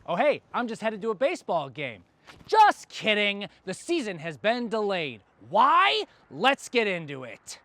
Oh hey, I'm just headed to a baseball game. Just kidding, the season has been delayed. Why? Let's get into it.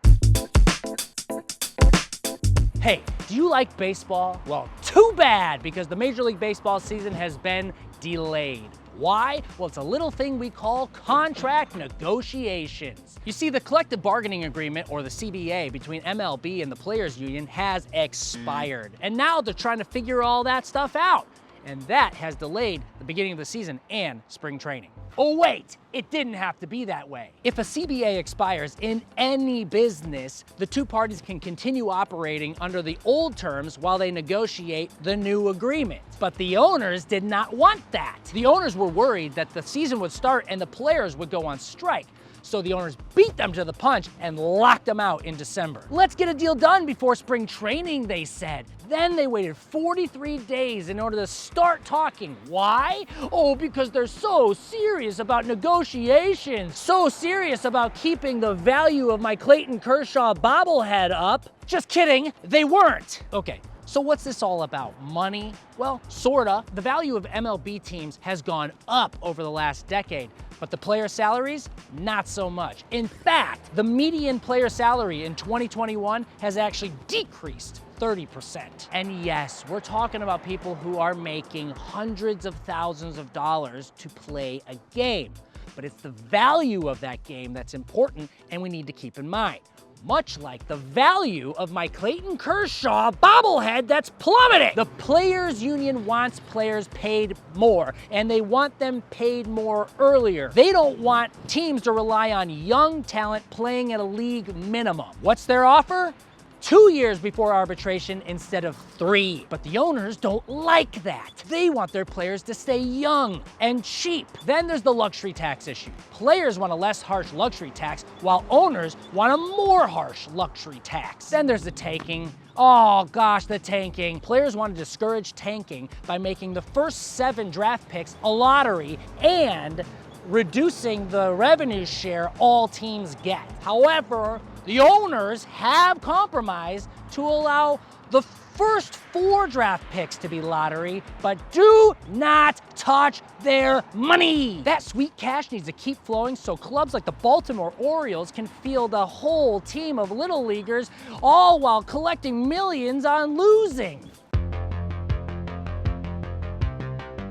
Hey, do you like baseball? Well, too bad, because the Major League Baseball season has been delayed. Why? Well, it's a little thing we call contract negotiations. You see, the collective bargaining agreement, or the CBA, between MLB and the Players Union has expired. And now they're trying to figure all that stuff out. And that has delayed the beginning of the season and spring training. Oh wait, it didn't have to be that way. If a CBA expires in any business, the two parties can continue operating under the old terms while they negotiate the new agreement. But the owners did not want that. The owners were worried that the season would start and the players would go on strike. So the owners beat them to the punch and locked them out in December. Let's get a deal done before spring training, they said. Then they waited 43 days in order to start talking. Why? Oh, because they're so serious about negotiations, so serious about keeping the value of my Clayton Kershaw bobblehead up. Just kidding, they weren't. Okay. So what's this all about? Money? Well, sorta. The value of MLB teams has gone up over the last decade, but the player salaries, not so much. In fact, the median player salary in 2021 has actually decreased 30%. And yes, we're talking about people who are making hundreds of thousands of dollars to play a game. But it's the value of that game that's important and we need to keep in mind. Much like the value of my Clayton Kershaw bobblehead that's plummeting. The Players Union wants players paid more, and they want them paid more earlier. They don't want teams to rely on young talent playing at a league minimum. What's their offer? 2 years before arbitration instead of 3. But the owners don't like that. They want their players to stay young and cheap. Then there's the luxury tax issue. Players want a less harsh luxury tax, while owners want a more harsh luxury tax. Then there's the tanking. Oh gosh, the tanking. Players want to discourage tanking by making the first 7 draft picks a lottery and reducing the revenue share all teams get. However, the owners have compromised to allow the first 4 draft picks to be lottery, but do not touch their money. That sweet cash needs to keep flowing so clubs like the Baltimore Orioles can field a whole team of little leaguers, all while collecting millions on losing.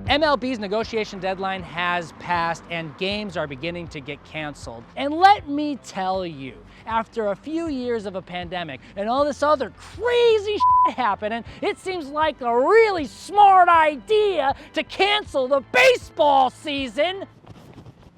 MLB's negotiation deadline has passed and games are beginning to get canceled. And let me tell you, after a few years of a pandemic and all this other crazy shit happening, it seems like a really smart idea to cancel the baseball season.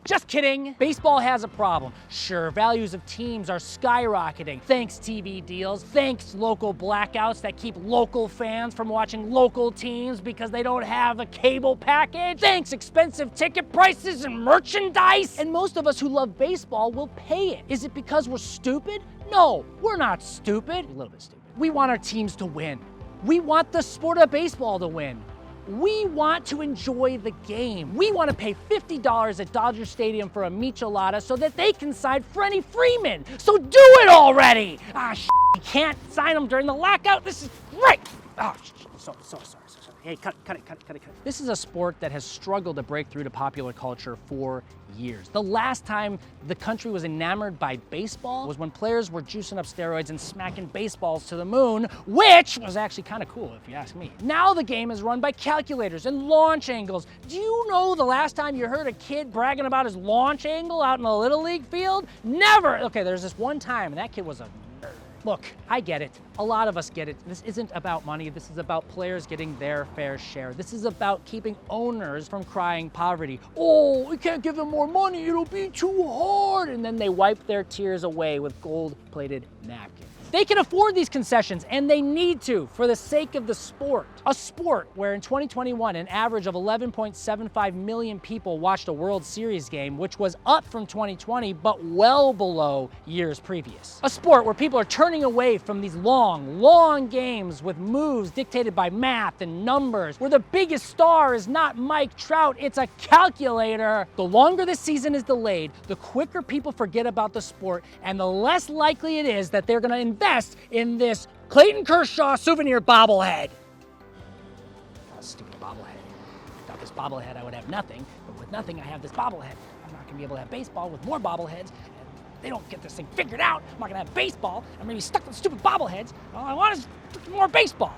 Just kidding. Baseball has a problem. Sure, values of teams are skyrocketing. Thanks TV deals, thanks local blackouts that keep local fans from watching local teams because they don't have a cable package. Thanks expensive ticket prices and merchandise. And most of us who love baseball will pay it. Is it because we're stupid? No, we're not stupid. A little bit stupid. We want our teams to win. We want the sport of baseball to win. We want to enjoy the game. We want to pay $50 at Dodger Stadium for a michelada so that they can sign Freddie Freeman. So do it already! You can't sign them during the lockout. This is right. Sorry. Hey, cut it. This is a sport that has struggled to break through to popular culture for years. The last time the country was enamored by baseball was when players were juicing up steroids and smacking baseballs to the moon, which was actually kind of cool if you ask me. Now the game is run by calculators and launch angles. Do you know the last time you heard a kid bragging about his launch angle out in a Little League field? Never! Okay, there's this one time and that kid was a nerd. Look, I get it. A lot of us get it. This isn't about money. This is about players getting their fair share. This is about keeping owners from crying poverty. Oh, we can't give them more money. It'll be too hard. And then they wipe their tears away with gold-plated napkins. They can afford these concessions, and they need to for the sake of the sport. A sport where in 2021, an average of 11.75 million people watched a World Series game, which was up from 2020, but well below years previous. A sport where people are turning away from these long games with moves dictated by math and numbers, where the biggest star is not Mike Trout, it's a calculator. The longer this season is delayed, the quicker people forget about the sport, and the less likely it is that they're gonna invest in this Clayton Kershaw souvenir bobblehead. Stupid bobblehead. Without this bobblehead, I would have nothing. But with nothing, I have this bobblehead. I'm not going to be able to have baseball with more bobbleheads. And they don't get this thing figured out. I'm not going to have baseball. I'm going to be stuck with stupid bobbleheads. All I want is more baseball.